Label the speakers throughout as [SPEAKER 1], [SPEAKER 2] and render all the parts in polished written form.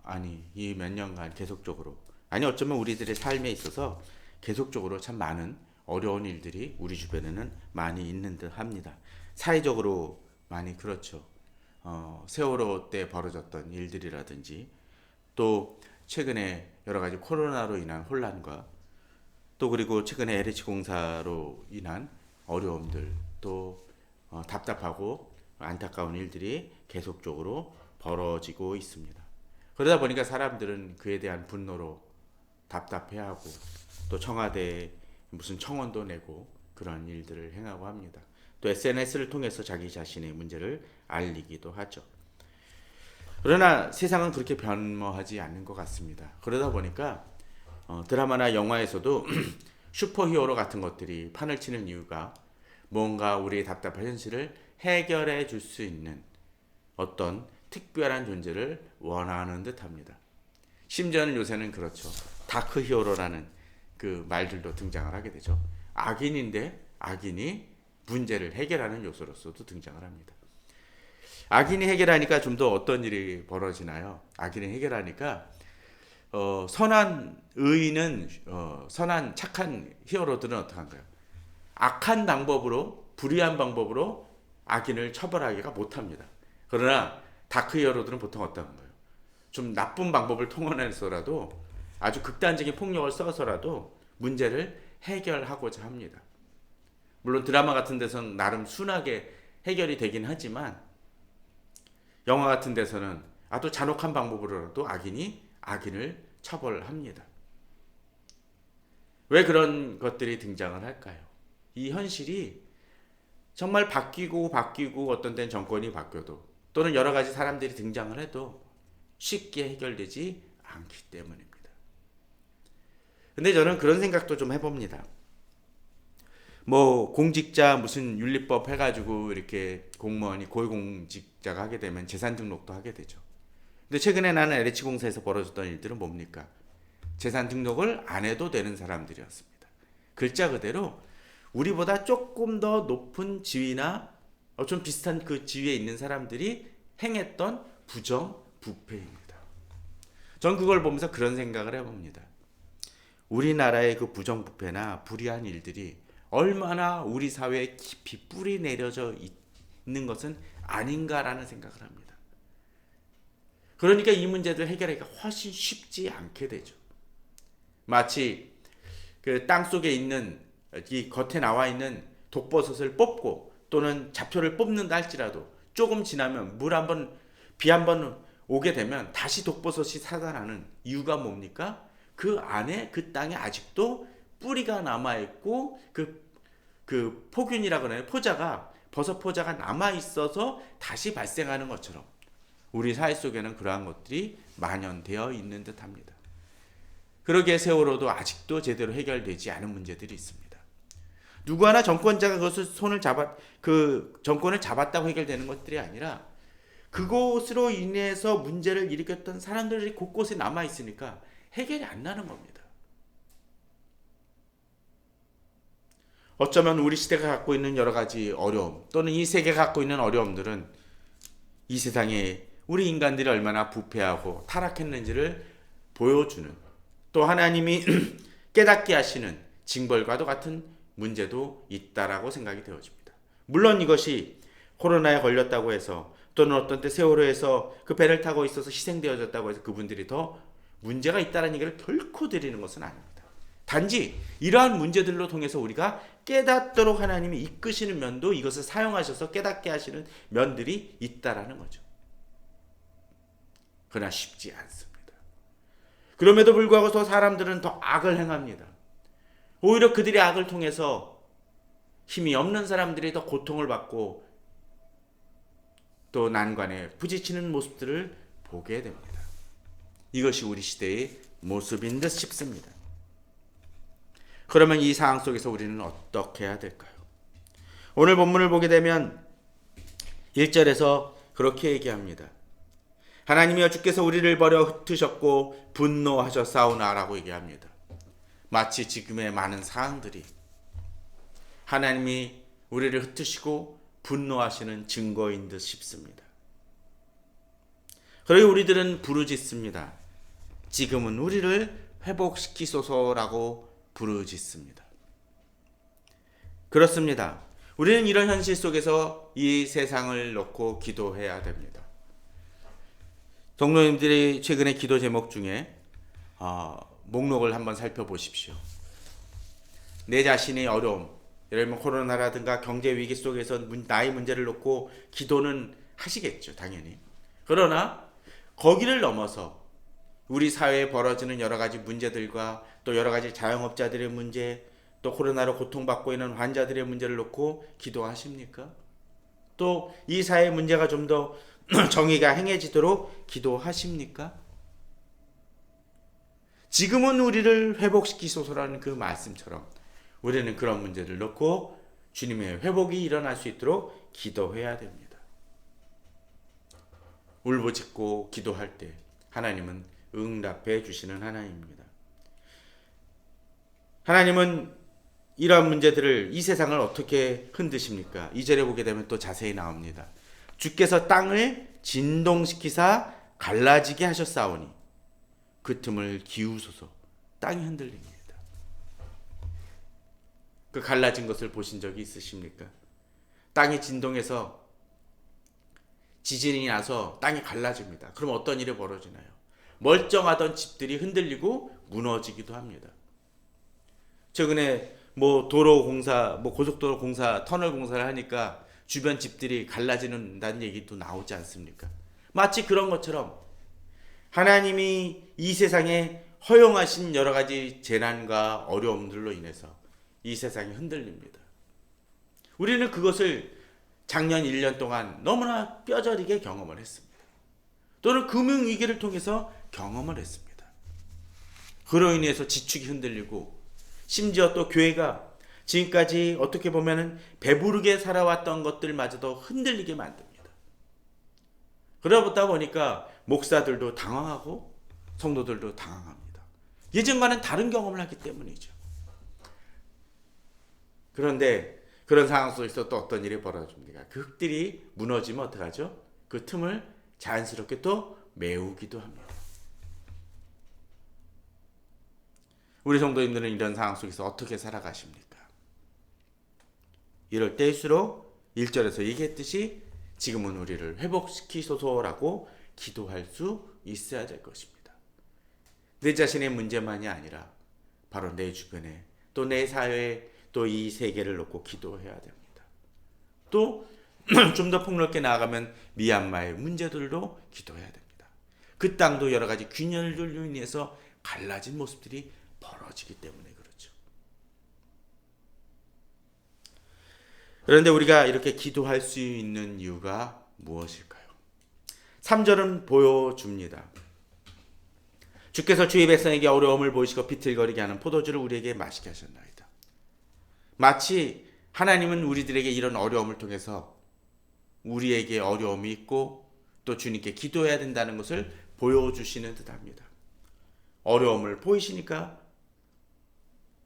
[SPEAKER 1] 아니 이 몇 년간 계속적으로, 아니 어쩌면 우리들의 삶에 있어서 계속적으로 참 많은 어려운 일들이 우리 주변에는 많이 있는 듯 합니다. 사회적으로 많이 그렇죠. 세월호 때 벌어졌던 일들이라든지, 또 최근에 여러 가지 코로나로 인한 혼란과, 또 그리고 최근에 LH 공사로 인한 어려움들, 또 답답하고 안타까운 일들이 계속적으로 벌어지고 있습니다. 그러다 보니까 사람들은 그에 대한 분노로 답답해하고, 또 청와대에 무슨 청원도 내고 그런 일들을 행하고 합니다. 또 SNS를 통해서 자기 자신의 문제를 알리기도 하죠. 그러나 세상은 그렇게 변모하지 않는 것 같습니다. 그러다 보니까 드라마나 영화에서도 슈퍼히어로 같은 것들이 판을 치는 이유가 뭔가 우리의 답답한 현실을 해결해 줄 수 있는 어떤 특별한 존재를 원하는 듯합니다. 심지어는 요새는 그렇죠. 다크 히어로라는 그 말들도 등장을 하게 되죠. 악인인데 악인이 문제를 해결하는 요소로서도 등장을 합니다. 악인이 해결하니까 좀 더 어떤 일이 벌어지나요? 악인이 해결하니까 선한 의인은 선한 착한 히어로들은 어떻게 한가요? 악한 방법으로, 불의한 방법으로 악인을 처벌하기가 못합니다. 그러나 다크 히어로들은 보통 어떤 거예요? 좀 나쁜 방법을 통해서라도, 아주 극단적인 폭력을 써서라도 문제를 해결하고자 합니다. 물론 드라마 같은 데서는 나름 순하게 해결이 되긴 하지만, 영화 같은 데서는 아주 잔혹한 방법으로라도 악인을 처벌합니다. 왜 그런 것들이 등장을 할까요? 이 현실이 정말 바뀌고 어떤 때는 정권이 바뀌어도, 또는 여러 가지 사람들이 등장을 해도 쉽게 해결되지 않기 때문입니다. 근데 저는 그런 생각도 좀 해봅니다. 뭐 공직자 무슨 윤리법 해가지고 이렇게 공무원이 고위공직자가 하게 되면 재산 등록도 하게 되죠. 근데 최근에 나는 LH 공사에서 벌어졌던 일들은 뭡니까? 재산 등록을 안 해도 되는 사람들이었습니다. 글자 그대로 우리보다 조금 더 높은 지위나 좀 비슷한 그 지위에 있는 사람들이 행했던 부정부패입니다. 전 그걸 보면서 그런 생각을 해봅니다. 우리나라의 그 부정부패나 불의한 일들이 얼마나 우리 사회에 깊이 뿌리 내려져 있는 것은 아닌가라는 생각을 합니다. 그러니까 이 문제들 해결하기가 훨씬 쉽지 않게 되죠. 마치 그 땅 속에 있는, 이 겉에 나와 있는 독버섯을 뽑고 또는 잡초를 뽑는다 할지라도 조금 지나면 비 한 번 오게 되면 다시 독버섯이 살아나는 이유가 뭡니까? 그 안에, 그 땅에 아직도 뿌리가 남아있고 그 포균이라 그러나요? 버섯 포자가 남아있어서 다시 발생하는 것처럼 우리 사회 속에는 그러한 것들이 만연되어 있는 듯 합니다. 그러기에 세월호도 아직도 제대로 해결되지 않은 문제들이 있습니다. 누구 하나 정권자가 그것을 그 정권을 잡았다고 해결되는 것들이 아니라, 그것으로 인해서 문제를 일으켰던 사람들이 곳곳에 남아 있으니까 해결이 안 나는 겁니다. 어쩌면 우리 시대가 갖고 있는 여러 가지 어려움, 또는 이 세계가 갖고 있는 어려움들은 이 세상에 우리 인간들이 얼마나 부패하고 타락했는지를 보여주는, 또 하나님이 깨닫게 하시는 징벌과도 같은 문제도 있다라고 생각이 되어집니다. 물론 이것이 코로나에 걸렸다고 해서, 또는 어떤 때 세월호에서 그 배를 타고 있어서 희생되어졌다고 해서 그분들이 더 문제가 있다는 얘기를 결코 드리는 것은 아닙니다. 단지 이러한 문제들로 통해서 우리가 깨닫도록 하나님이 이끄시는 면도, 이것을 사용하셔서 깨닫게 하시는 면들이 있다라는 거죠. 그러나 쉽지 않습니다. 그럼에도 불구하고 더 사람들은 더 악을 행합니다. 오히려 그들의 악을 통해서 힘이 없는 사람들이 더 고통을 받고 또 난관에 부딪히는 모습들을 보게 됩니다. 이것이 우리 시대의 모습인 듯 싶습니다. 그러면 이 상황 속에서 우리는 어떻게 해야 될까요? 오늘 본문을 보게 되면 1절에서 그렇게 얘기합니다. 하나님이여 주께서 우리를 버려 흩으셨고 분노하셨사오나라고 얘기합니다. 마치 지금의 많은 상황들이 하나님이 우리를 흩으시고 분노하시는 증거인 듯 싶습니다. 그러니 우리들은 부르짖습니다. 지금은 우리를 회복시키소서라고 부르짖습니다. 그렇습니다. 우리는 이런 현실 속에서 이 세상을 놓고 기도해야 됩니다. 동료님들이 최근에 기도 제목 중에 목록을 한번 살펴보십시오. 내 자신의 어려움, 예를 들면 코로나라든가 경제 위기 속에서 나의 문제를 놓고 기도는 하시겠죠, 당연히. 그러나 거기를 넘어서 우리 사회에 벌어지는 여러 가지 문제들과 또 여러 가지 자영업자들의 문제, 또 코로나로 고통받고 있는 환자들의 문제를 놓고 기도하십니까? 또 이 사회 문제가 좀 더 정의가 행해지도록 기도하십니까? 지금은 우리를 회복시키소서라는 그 말씀처럼 우리는 그런 문제를 놓고 주님의 회복이 일어날 수 있도록 기도해야 됩니다. 울부짖고 기도할 때 하나님은 응답해 주시는 하나님입니다. 하나님은 이러한 문제들을, 이 세상을 어떻게 흔드십니까? 2절에 보게 되면 또 자세히 나옵니다. 주께서 땅을 진동시키사 갈라지게 하셨사오니 그 틈을 기우소서. 땅이 흔들립니다. 그 갈라진 것을 보신 적이 있으십니까? 땅이 진동해서 지진이 나서 땅이 갈라집니다. 그럼 어떤 일이 벌어지나요? 멀쩡하던 집들이 흔들리고 무너지기도 합니다. 최근에 도로 공사, 고속도로 공사, 터널 공사를 하니까 주변 집들이 갈라지는다는 얘기도 나오지 않습니까? 마치 그런 것처럼 하나님이 이 세상에 허용하신 여러 가지 재난과 어려움들로 인해서 이 세상이 흔들립니다. 우리는 그것을 작년 1년 동안 너무나 뼈저리게 경험을 했습니다. 또는 금융위기를 통해서 경험을 했습니다. 그로 인해서 지축이 흔들리고 심지어 또 교회가 지금까지 어떻게 보면 배부르게 살아왔던 것들마저도 흔들리게 만듭니다. 그러다 보니까 목사들도 당황하고 성도들도 당황합니다. 예전과는 다른 경험을 하기 때문이죠. 그런데 그런 상황 속에서 또 어떤 일이 벌어집니까? 그 흙들이 무너지면 어떡하죠? 그 틈을 자연스럽게 또 메우기도 합니다. 우리 성도님들은 이런 상황 속에서 어떻게 살아가십니까? 이럴 때일수록 1절에서 얘기했듯이 지금은 우리를 회복시키소서라고 기도할 수 있어야 될 것입니다. 내 자신의 문제만이 아니라 바로 내 주변에 또 내 사회에 또 이 세계를 놓고 기도해야 됩니다. 또 좀 더 폭넓게 나아가면 미얀마의 문제들도 기도해야 됩니다. 그 땅도 여러 가지 균열들로 인해서 갈라진 모습들이 벌어지기 때문에 그렇죠. 그런데 우리가 이렇게 기도할 수 있는 이유가 무엇일까요? 3절은 보여줍니다. 주께서 주의 백성에게 어려움을 보이시고 비틀거리게 하는 포도주를 우리에게 마시게 하셨나이다. 마치 하나님은 우리들에게 이런 어려움을 통해서 우리에게 어려움이 있고 또 주님께 기도해야 된다는 것을 보여주시는 듯합니다. 어려움을 보이시니까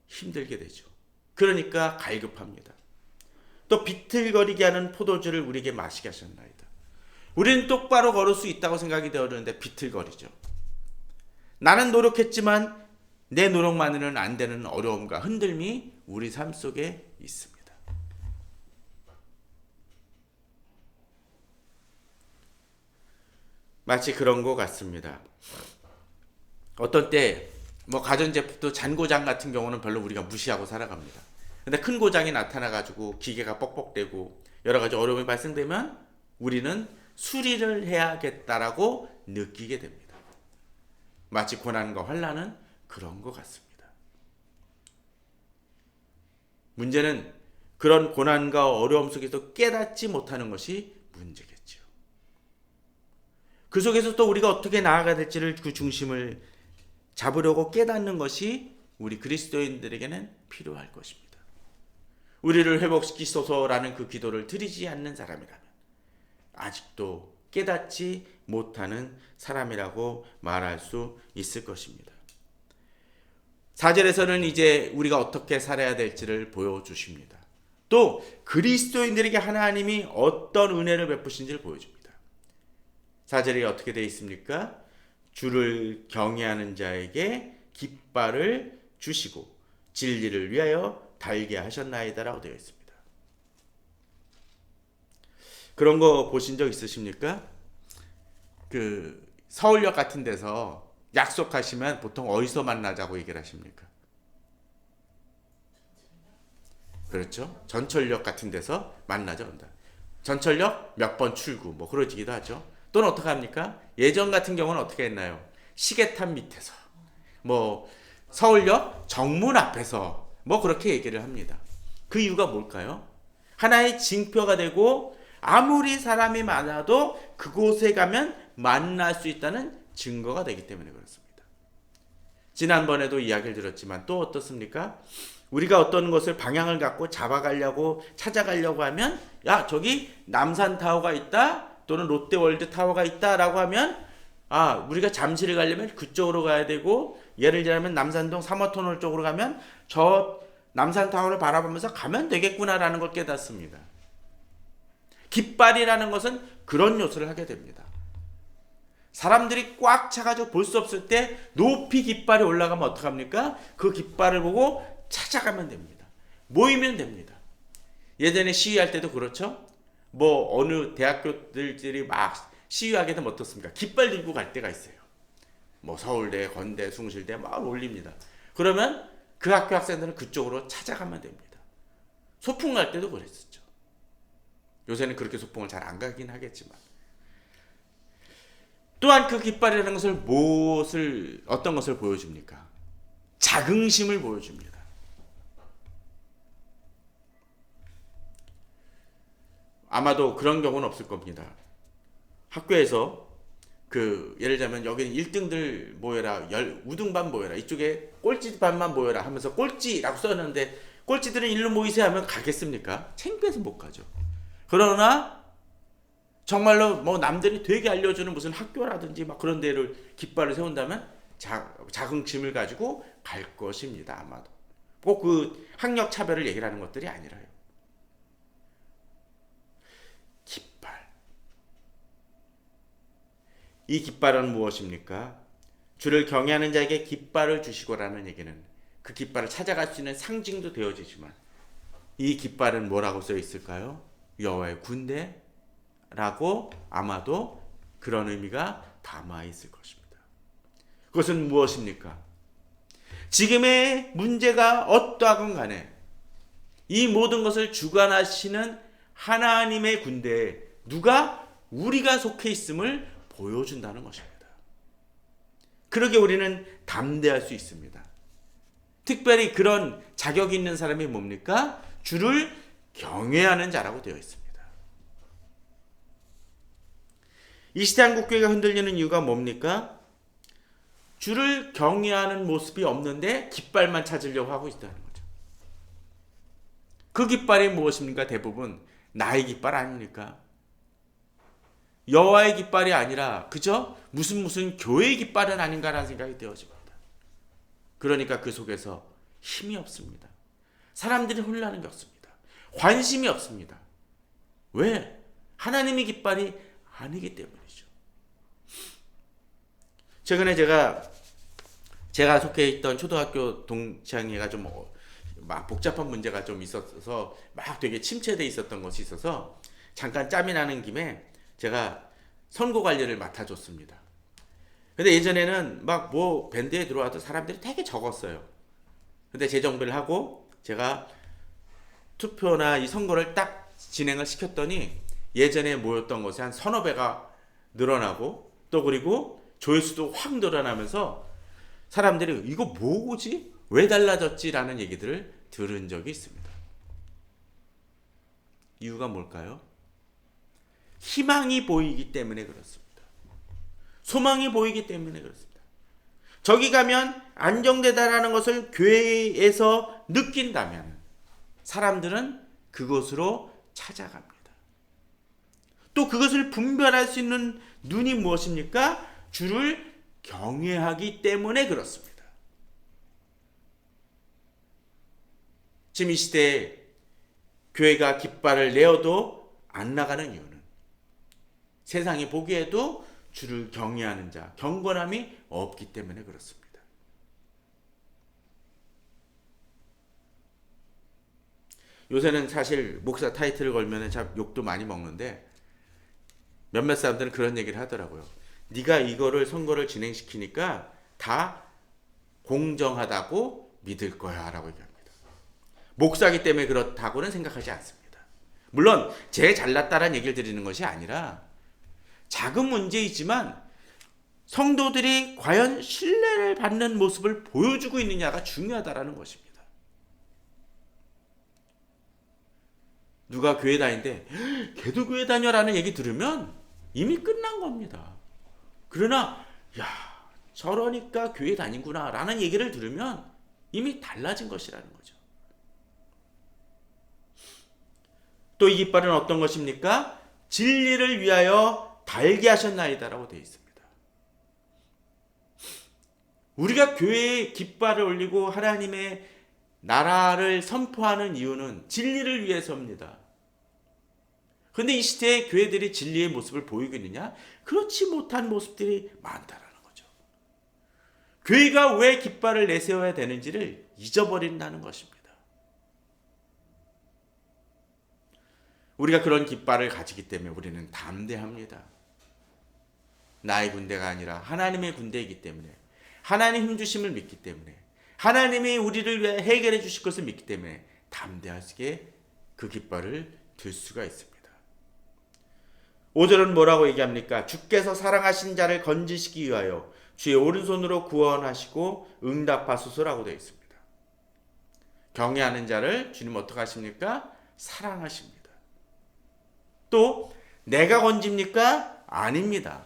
[SPEAKER 1] 힘들게 되죠. 그러니까 갈급합니다. 또 비틀거리게 하는 포도주를 우리에게 마시게 하셨나이다. 우리는 똑바로 걸을 수 있다고 생각이 되었는데 비틀거리죠. 나는 노력했지만 내 노력만으로는 안 되는 어려움과 흔들림이 우리 삶 속에 있습니다. 마치 그런 것 같습니다. 어떤 때 가전제품도 잔고장 같은 경우는 별로 우리가 무시하고 살아갑니다. 근데 큰 고장이 나타나가지고 기계가 뻑뻑대고 여러 가지 어려움이 발생되면 우리는 수리를 해야겠다라고 느끼게 됩니다. 마치 고난과 환난은 그런 것 같습니다. 문제는 그런 고난과 어려움 속에서 깨닫지 못하는 것이 문제겠죠. 그 속에서 또 우리가 어떻게 나아가야 될지를 그 중심을 잡으려고 깨닫는 것이 우리 그리스도인들에게는 필요할 것입니다. 우리를 회복시키소서라는 그 기도를 드리지 않는 사람이라면 아직도 깨닫지 못하는 사람이라고 말할 수 있을 것입니다. 4절에서는 이제 우리가 어떻게 살아야 될지를 보여주십니다. 또 그리스도인들에게 하나님이 어떤 은혜를 베푸신지를 보여줍니다. 4절에 어떻게 되어 있습니까? 주를 경외하는 자에게 깃발을 주시고 진리를 위하여 달게 하셨나이다라고 되어 있습니다. 그런 거 보신 적 있으십니까? 그 서울역 같은 데서 약속하시면 보통 어디서 만나자고 얘기를 하십니까? 그렇죠? 전철역 같은 데서 만나죠. 전철역 몇 번 출구 뭐 그러지기도 하죠. 또는 어떻게 합니까? 예전 같은 경우는 어떻게 했나요? 시계탑 밑에서 뭐 서울역 정문 앞에서 뭐 그렇게 얘기를 합니다. 그 이유가 뭘까요? 하나의 징표가 되고 아무리 사람이 많아도 그곳에 가면 만날 수 있다는 증거가 되기 때문에 그렇습니다. 지난번에도 이야기를 들었지만 또 어떻습니까? 우리가 어떤 것을 방향을 갖고 잡아가려고 찾아가려고 하면 야 저기 남산타워가 있다 또는 롯데월드타워가 있다라고 하면 우리가 잠실을 가려면 그쪽으로 가야 되고 예를 들면 남산동 3호터널 쪽으로 가면 저 남산타워를 바라보면서 가면 되겠구나라는 걸 깨닫습니다. 깃발이라는 것은 그런 요소를 하게 됩니다. 사람들이 꽉 차가지고 볼 수 없을 때 높이 깃발이 올라가면 어떡합니까? 그 깃발을 보고 찾아가면 됩니다. 모이면 됩니다. 예전에 시위할 때도 그렇죠? 뭐 어느 대학교들이 막 시위하게 되면 어떻습니까? 깃발 들고 갈 때가 있어요. 뭐 서울대, 건대, 숭실대 막 올립니다. 그러면 그 학교 학생들은 그쪽으로 찾아가면 됩니다. 소풍 갈 때도 그랬었죠. 요새는 그렇게 소풍을 잘 안 가긴 하겠지만 또한 그 깃발이라는 것을 어떤 것을 보여줍니까? 자긍심을 보여줍니다. 아마도 그런 경우는 없을 겁니다. 학교에서 예를 들자면 여기는 1등들 모여라, 우등반 모여라, 이쪽에 꼴찌반만 모여라 하면서 꼴찌라고 써놨는데 꼴찌들은 일로 모이세요 하면 가겠습니까? 창피해서 못 가죠. 그러나 정말로 뭐 남들이 되게 알려주는 무슨 학교라든지 막 그런 데를 깃발을 세운다면 자긍심을 가지고 갈 것입니다. 아마도 꼭 그 학력 차별을 얘기를 하는 것들이 아니라요. 깃발. 이 깃발은 무엇입니까? 주를 경외하는 자에게 깃발을 주시고라는 얘기는 그 깃발을 찾아갈 수 있는 상징도 되어지지만 이 깃발은 뭐라고 써 있을까요? 여호와의 군대라고 아마도 그런 의미가 담아 있을 것입니다. 그것은 무엇입니까? 지금의 문제가 어떠하건 간에 이 모든 것을 주관하시는 하나님의 군대에 우리가 속해 있음을 보여준다는 것입니다. 그러게 우리는 담대할 수 있습니다. 특별히 그런 자격이 있는 사람이 뭡니까? 주를 경외하는 자라고 되어 있습니다. 이 시대 한국교회가 흔들리는 이유가 뭡니까? 주를 경외하는 모습이 없는데 깃발만 찾으려고 하고 있다는 거죠. 그 깃발이 무엇입니까? 대부분 나의 깃발 아닙니까? 여호와의 깃발이 아니라 그저 무슨 교회의 깃발은 아닌가라는 생각이 되어집니다. 그러니까 그 속에서 힘이 없습니다. 사람들이 혼란한 게 없습니다. 관심이 없습니다. 왜? 하나님의 깃발이 아니기 때문이죠. 최근에 제가 속해 있던 초등학교 동창회가 좀 막 복잡한 문제가 좀 있어서 막 되게 침체돼 있었던 것이 있어서 잠깐 짬이 나는 김에 제가 선거 관리를 맡아줬습니다. 근데 예전에는 막 뭐 밴드에 들어와도 사람들이 되게 적었어요. 근데 재정비를 하고 제가 투표나 이 선거를 딱 진행을 시켰더니 예전에 모였던 것이 한 서너 배가 늘어나고 또 그리고 조회수도 확 늘어나면서 사람들이 이거 뭐지? 왜 달라졌지? 라는 얘기들을 들은 적이 있습니다. 이유가 뭘까요? 희망이 보이기 때문에 그렇습니다. 소망이 보이기 때문에 그렇습니다. 저기 가면 안정되다라는 것을 교회에서 느낀다면 사람들은 그곳으로 찾아갑니다. 또 그것을 분별할 수 있는 눈이 무엇입니까? 주를 경외하기 때문에 그렇습니다. 지금 이 시대에 교회가 깃발을 내어도 안 나가는 이유는 세상이 보기에도 주를 경외하는 자, 경건함이 없기 때문에 그렇습니다. 요새는 사실 목사 타이틀을 걸면 참 욕도 많이 먹는데 몇몇 사람들은 그런 얘기를 하더라고요. 네가 이거를 선거를 진행시키니까 다 공정하다고 믿을 거야 라고 얘기합니다. 목사기 때문에 그렇다고는 생각하지 않습니다. 물론 제 잘났다라는 얘기를 드리는 것이 아니라 작은 문제이지만 성도들이 과연 신뢰를 받는 모습을 보여주고 있느냐가 중요하다라는 것입니다. 누가 교회 다니는데 걔도 교회 다녀라는 얘기 들으면 이미 끝난 겁니다. 그러나 야 저러니까 교회 다니구나 라는 얘기를 들으면 이미 달라진 것이라는 거죠. 또 이 깃발은 어떤 것입니까? 진리를 위하여 달게 하셨나이다라고 되어 있습니다. 우리가 교회에 깃발을 올리고 하나님의 나라를 선포하는 이유는 진리를 위해서입니다. 그런데 이 시대에 교회들이 진리의 모습을 보이고 있느냐? 그렇지 못한 모습들이 많다라는 거죠. 교회가 왜 깃발을 내세워야 되는지를 잊어버린다는 것입니다. 우리가 그런 깃발을 가지기 때문에 우리는 담대합니다. 나의 군대가 아니라 하나님의 군대이기 때문에, 하나님 힘주심을 믿기 때문에, 하나님이 우리를 위해 해결해 주실 것을 믿기 때문에 담대하게 그 깃발을 들 수가 있습니다. 5절은 뭐라고 얘기합니까? 주께서 사랑하신 자를 건지시기 위하여 주의 오른손으로 구원하시고 응답하소서라고 되어 있습니다. 경외하는 자를 주님 어떻게 하십니까? 사랑하십니다. 또 내가 건집니까? 아닙니다.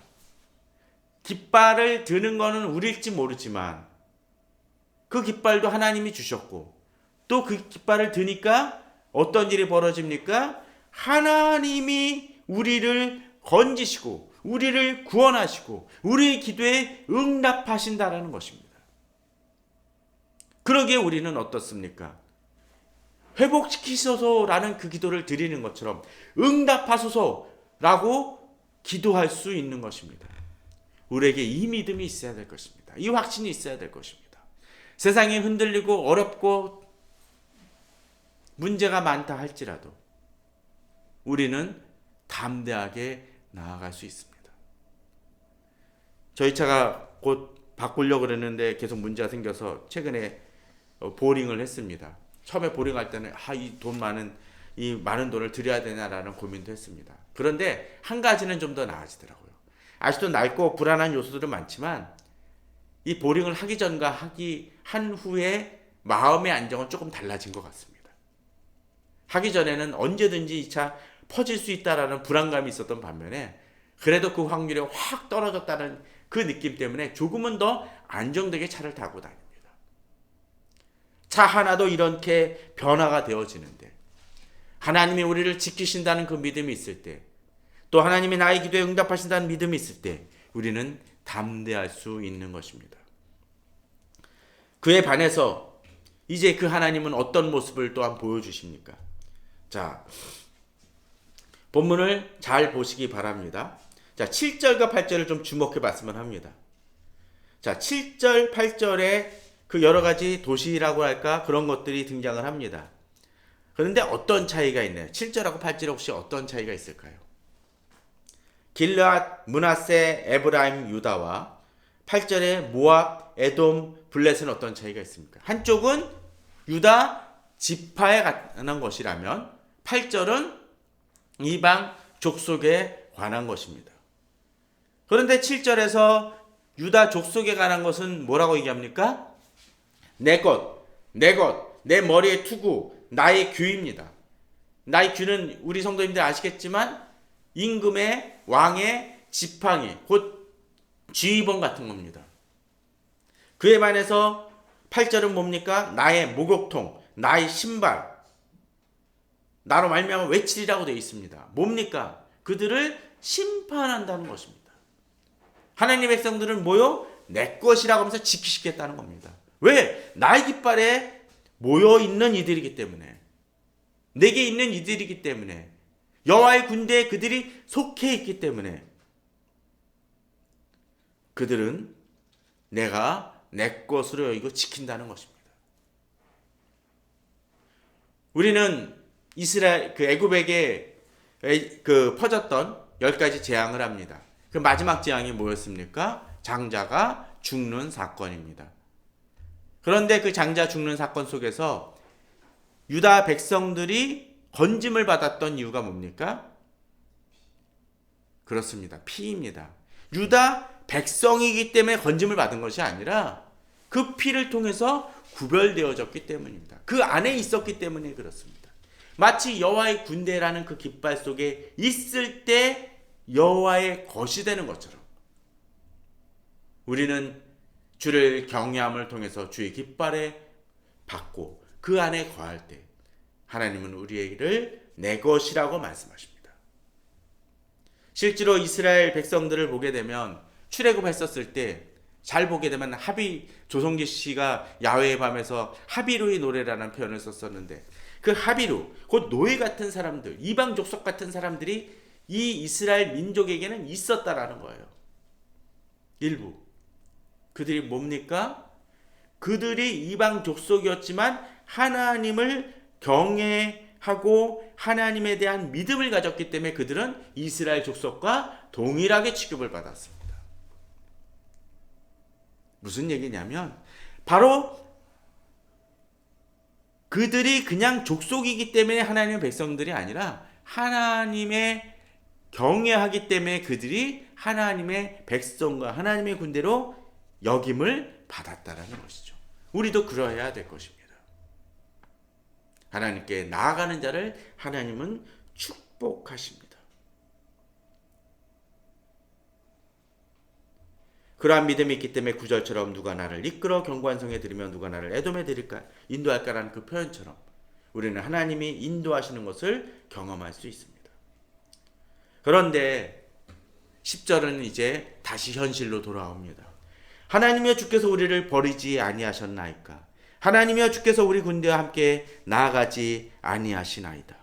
[SPEAKER 1] 깃발을 드는 것은 우리일지 모르지만 그 깃발도 하나님이 주셨고 또 그 깃발을 드니까 어떤 일이 벌어집니까? 하나님이 우리를 건지시고 우리를 구원하시고 우리의 기도에 응답하신다라는 것입니다. 그러기에 우리는 어떻습니까? 회복시키소서라는 그 기도를 드리는 것처럼 응답하소서라고 기도할 수 있는 것입니다. 우리에게 이 믿음이 있어야 될 것입니다. 이 확신이 있어야 될 것입니다. 세상이 흔들리고 어렵고 문제가 많다 할지라도 우리는 담대하게 나아갈 수 있습니다. 저희 차가 곧 바꾸려고 그랬는데 계속 문제가 생겨서 최근에 보링을 했습니다. 처음에 보링할 때는 이 많은 돈을 들여야 되냐라는 고민도 했습니다. 그런데 한 가지는 좀 더 나아지더라고요. 아직도 낡고 불안한 요소들은 많지만 이 보링을 하기 전과 한 후에 마음의 안정은 조금 달라진 것 같습니다. 하기 전에는 언제든지 이 차 퍼질 수 있다라는 불안감이 있었던 반면에 그래도 그 확률이 확 떨어졌다는 그 느낌 때문에 조금은 더 안정되게 차를 타고 다닙니다. 차 하나도 이렇게 변화가 되어지는데 하나님이 우리를 지키신다는 그 믿음이 있을 때, 또 하나님이 나의 기도에 응답하신다는 믿음이 있을 때 우리는 담대할 수 있는 것입니다. 그에 반해서 이제 그 하나님은 어떤 모습을 또한 보여주십니까? 자, 본문을 잘 보시기 바랍니다. 자, 7절과 8절을 좀 주목해 봤으면 합니다. 자, 7절, 8절에 그 여러 가지 도시라고 할까 그런 것들이 등장을 합니다. 그런데 어떤 차이가 있나요? 7절하고 8절에 혹시 어떤 차이가 있을까요? 길르앗, 므낫세, 에브라임, 유다와 8절에 모압, 에돔, 블렛은 어떤 차이가 있습니까? 한쪽은 유다 지파에 관한 것이라면 8절은 이방 족속에 관한 것입니다. 그런데 7절에서 유다 족속에 관한 것은 뭐라고 얘기합니까? 내 것, 내 머리의 투구, 나의 규입니다. 나의 규는 우리 성도님들 아시겠지만 임금의 왕의 지팡이, 곧 지휘봉 같은 겁니다. 그에 반해서 8절은 뭡니까? 나의 목욕통, 나의 신발, 나로 말미암아 외치리라고 되어 있습니다. 뭡니까? 그들을 심판한다는 것입니다. 하나님의 백성들은 뭐요? 내 것이라고 하면서 지키시겠다는 겁니다. 왜? 나의 깃발에 모여있는 이들이기 때문에, 내게 있는 이들이기 때문에, 여호와의 군대에 그들이 속해 있기 때문에 그들은 내가 내 것으로 여기고 지킨다는 것입니다. 우리는 이스라엘 애굽에게 퍼졌던 10가지 재앙을 합니다. 그 마지막 재앙이 뭐였습니까? 장자가 죽는 사건입니다. 그런데 그 장자 죽는 사건 속에서 유다 백성들이 건짐을 받았던 이유가 뭡니까? 그렇습니다. 피입니다. 유다 백성이기 때문에 건짐을 받은 것이 아니라 그 피를 통해서 구별되어졌기 때문입니다. 그 안에 있었기 때문에 그렇습니다. 마치 여호와의 군대라는 그 깃발 속에 있을 때 여호와의 것이 되는 것처럼 우리는 주를 경외함을 통해서 주의 깃발에 받고 그 안에 거할 때 하나님은 우리를 내 것이라고 말씀하십니다. 실제로 이스라엘 백성들을 보게 되면 출애굽했었을 때 잘 보게 되면 조성기 씨가 야훼의 밤에서 하비루의 노래라는 표현을 썼었는데 그 하비루, 곧 노예 같은 사람들, 이방 족속 같은 사람들이 이 이스라엘 민족에게는 있었다라는 거예요. 일부. 그들이 뭡니까? 그들이 이방 족속이었지만 하나님을 경외하고 하나님에 대한 믿음을 가졌기 때문에 그들은 이스라엘 족속과 동일하게 취급을 받았습니다. 무슨 얘기냐면 바로 그들이 그냥 족속이기 때문에 하나님의 백성들이 아니라 하나님의 경외하기 때문에 그들이 하나님의 백성과 하나님의 군대로 여김을 받았다라는 것이죠. 우리도 그러해야 될 것입니다. 하나님께 나아가는 자를 하나님은 축복하십니다. 그러한 믿음이 있기 때문에 9절처럼 누가 나를 이끌어 경관성에 들이며 누가 나를 에돔에 들일까 인도할까라는 그 표현처럼 우리는 하나님이 인도하시는 것을 경험할 수 있습니다. 그런데 10절은 이제 다시 현실로 돌아옵니다. 하나님이여 주께서 우리를 버리지 아니하셨나이까? 하나님이여 주께서 우리 군대와 함께 나아가지 아니하시나이다.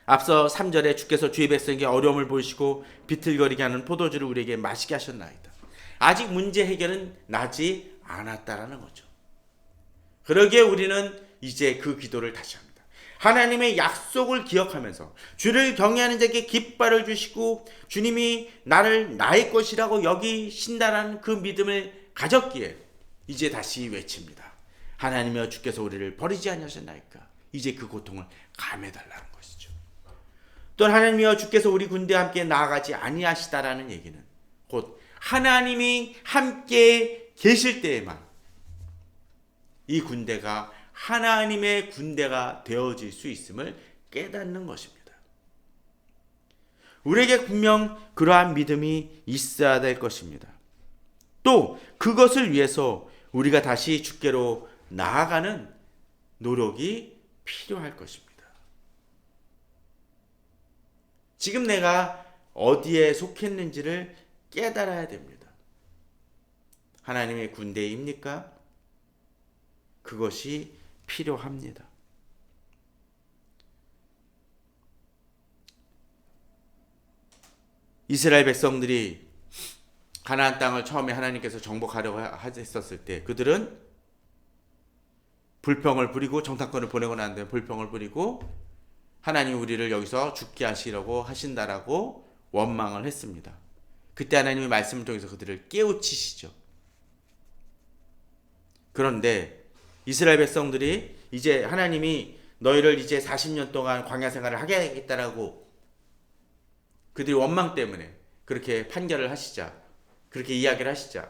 [SPEAKER 1] 앞서 3절에 주께서 주의 백성에게 어려움을 보이시고 비틀거리게 하는 포도주를 우리에게 마시게 하셨나이다. 아직 문제 해결은 나지 않았다라는 거죠. 그러기에 우리는 이제 그 기도를 다시 합니다. 하나님의 약속을 기억하면서 주를 경외하는 자에게 깃발을 주시고 주님이 나를 나의 것이라고 여기신다라는 그 믿음을 가졌기에 이제 다시 외칩니다. 하나님이여 주께서 우리를 버리지 아니하셨나이까? 이제 그 고통을 감해달라는 것이죠. 또 하나님이여 주께서 우리 군대와 함께 나아가지 아니하시다라는 얘기는 곧 하나님이 함께 계실 때에만 이 군대가 하나님의 군대가 되어질 수 있음을 깨닫는 것입니다. 우리에게 분명 그러한 믿음이 있어야 될 것입니다. 또 그것을 위해서 우리가 다시 주께로 나아가는 노력이 필요할 것입니다. 지금 내가 어디에 속했는지를 깨달아야 됩니다. 하나님의 군대입니까? 그것이 필요합니다. 이스라엘 백성들이 가나안 땅을 처음에 하나님께서 정복하려고 했었을 때 그들은 불평을 부리고 정탐꾼을 보내고 난 다음에 불평을 부리고 하나님 우리를 여기서 죽게 하시려고 하신다라고 원망을 했습니다. 그때 하나님의 말씀을 통해서 그들을 깨우치시죠. 그런데 이스라엘 백성들이 이제 하나님이 너희를 이제 40년 동안 광야 생활을 하게 하겠다라고 그들이 원망 때문에 그렇게 판결을 하시자, 그렇게 이야기를 하시자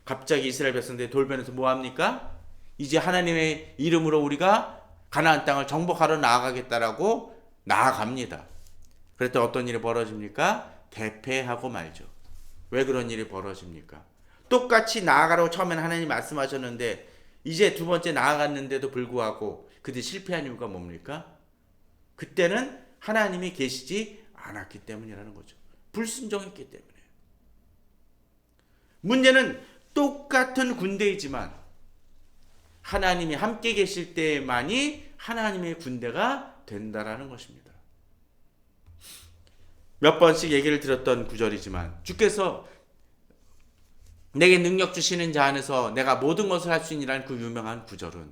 [SPEAKER 1] 갑자기 이스라엘 백성들이 돌변해서 뭐합니까? 이제 하나님의 이름으로 우리가 가나안 땅을 정복하러 나아가겠다라고 나아갑니다. 그랬더니 어떤 일이 벌어집니까? 대패하고 말죠. 왜 그런 일이 벌어집니까? 똑같이 나아가라고 처음에는 하나님 말씀하셨는데 이제 두 번째 나아갔는데도 불구하고 그들이 실패한 이유가 뭡니까? 그때는 하나님이 계시지 않았기 때문이라는 거죠. 불순종했기 때문에. 문제는 똑같은 군대이지만 하나님이 함께 계실 때만이 하나님의 군대가 된다라는 것입니다. 몇 번씩 얘기를 들었던 구절이지만 주께서 내게 능력 주시는 자 안에서 내가 모든 것을 할 수 있느라는 그 유명한 구절은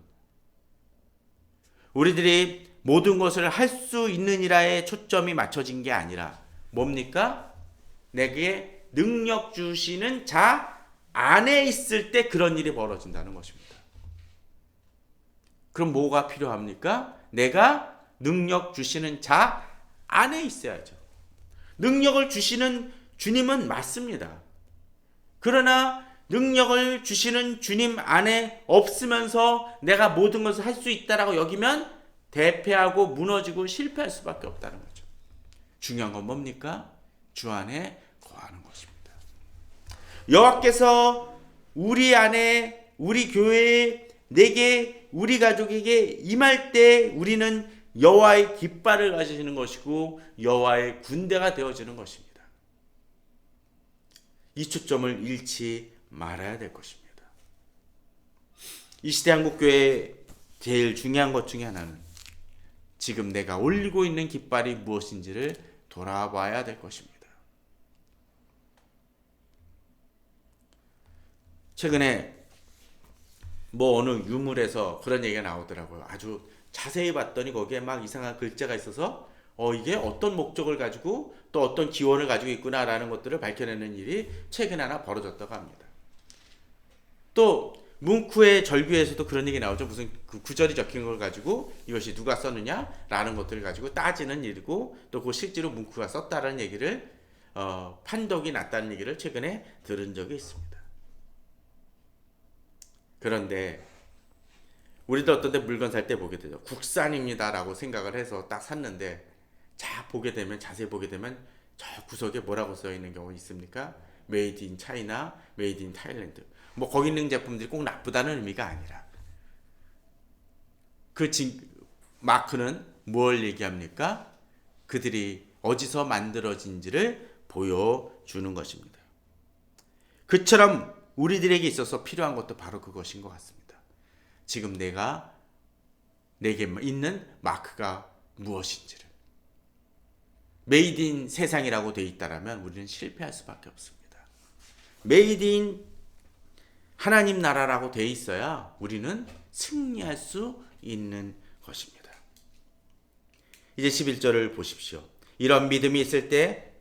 [SPEAKER 1] 우리들이 모든 것을 할 수 있느니라에 초점이 맞춰진 게 아니라 뭡니까? 내게 능력 주시는 자 안에 있을 때 그런 일이 벌어진다는 것입니다. 그럼 뭐가 필요합니까? 내가 능력 주시는 자 안에 있어야죠. 능력을 주시는 주님은 맞습니다. 그러나 능력을 주시는 주님 안에 없으면서 내가 모든 것을 할 수 있다라고 여기면 대패하고 무너지고 실패할 수밖에 없다는 거죠. 중요한 건 뭡니까? 주 안에 거하는 것입니다. 여호와께서 우리 안에, 우리 교회에, 내게, 우리 가족에게 임할 때 우리는 여호와의 깃발을 가지시는 것이고 여호와의 군대가 되어지는 것입니다. 이 초점을 잃지 말아야 될 것입니다. 이 시대 한국교회의 제일 중요한 것 중에 하나는 지금 내가 올리고 있는 깃발이 무엇인지를 돌아봐야 될 것입니다. 최근에 어느 유물에서 그런 얘기가 나오더라고요. 아주 자세히 봤더니 거기에 막 이상한 글자가 있어서 이게 어떤 목적을 가지고 또 어떤 기원을 가지고 있구나라는 것들을 밝혀내는 일이 최근에 하나 벌어졌다고 합니다. 또 뭉크의 절규에서도 그런 얘기 나오죠. 무슨 그 구절이 적힌 걸 가지고 이것이 누가 썼느냐라는 것들을 가지고 따지는 일이고 또 그 실제로 뭉크가 썼다는 얘기를 판독이 났다는 얘기를 최근에 들은 적이 있습니다. 그런데 우리도 어떤 데 물건 살 때 보게 되죠. 국산입니다라고 생각을 해서 딱 샀는데 자세히 보게 되면 저 구석에 뭐라고 써 있는 경우 있습니까? 메이드 인 차이나, 메이드 인 타일랜드. 거기 있는 제품들이 꼭 나쁘다는 의미가 아니라 그 마크는 뭘 얘기합니까? 그들이 어디서 만들어진지를 보여주는 것입니다. 그처럼 우리들에게 있어서 필요한 것도 바로 그것인 것 같습니다. 지금 내게 있는 마크가 무엇인지를 메이드 인 세상이라고 되어 있다면 우리는 실패할 수밖에 없습니다. 메이드 인 하나님 나라라고 되어 있어야 우리는 승리할 수 있는 것입니다. 이제 11절을 보십시오. 이런 믿음이 있을 때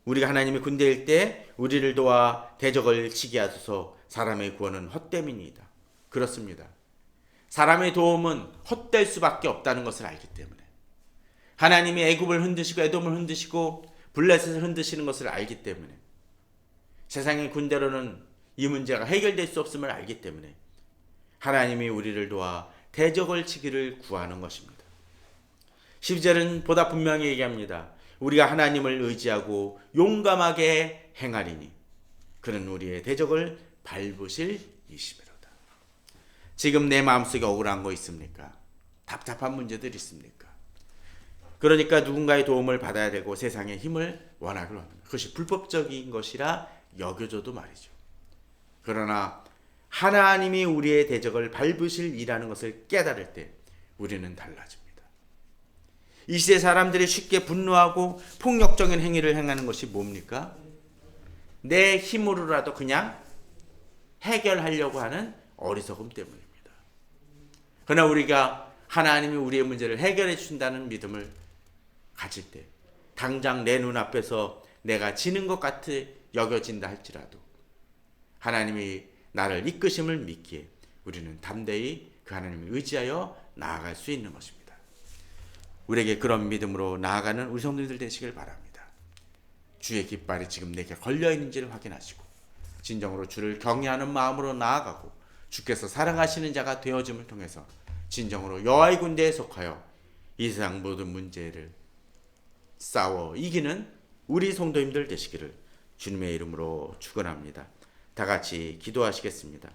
[SPEAKER 1] 우리가 하나님의 군대일 때 우리를 도와 대적을 치게 하소서. 사람의 구원은 헛됨이니이다. 그렇습니다. 사람의 도움은 헛될 수밖에 없다는 것을 알기 때문에 하나님이 애굽을 흔드시고 에돔을 흔드시고 블레셋을 흔드시는 것을 알기 때문에 세상의 군대로는 이 문제가 해결될 수 없음을 알기 때문에 하나님이 우리를 도와 대적을 치기를 구하는 것입니다. 12절은 보다 분명히 얘기합니다. 우리가 하나님을 의지하고 용감하게 행하리니 그는 우리의 대적을 밟으실 이심이로다. 지금 내 마음속에 억울한 거 있습니까? 답답한 문제들 있습니까? 그러니까 누군가의 도움을 받아야 되고 세상의 힘을 원하기로 합니다. 그것이 불법적인 것이라 여겨져도 말이죠. 그러나 하나님이 우리의 대적을 밟으실 이라는 것을 깨달을 때 우리는 달라집니다. 이 시대 사람들이 쉽게 분노하고 폭력적인 행위를 행하는 것이 뭡니까? 내 힘으로라도 그냥 해결하려고 하는 어리석음 때문입니다. 그러나 우리가 하나님이 우리의 문제를 해결해 주신다는 믿음을 가질 때 당장 내 눈앞에서 내가 지는 것 같아 여겨진다 할지라도 하나님이 나를 이끄심을 믿기에 우리는 담대히 그 하나님을 의지하여 나아갈 수 있는 것입니다. 우리에게 그런 믿음으로 나아가는 우리 성도님들 되시길 바랍니다. 주의 깃발이 지금 내게 걸려있는지를 확인하시고 진정으로 주를 경외하는 마음으로 나아가고 주께서 사랑하시는 자가 되어짐을 통해서 진정으로 여호와의 군대에 속하여 이 세상 모든 문제를 싸워 이기는 우리 성도님들 되시기를 주님의 이름으로 축원합니다. 다 같이 기도하시겠습니다.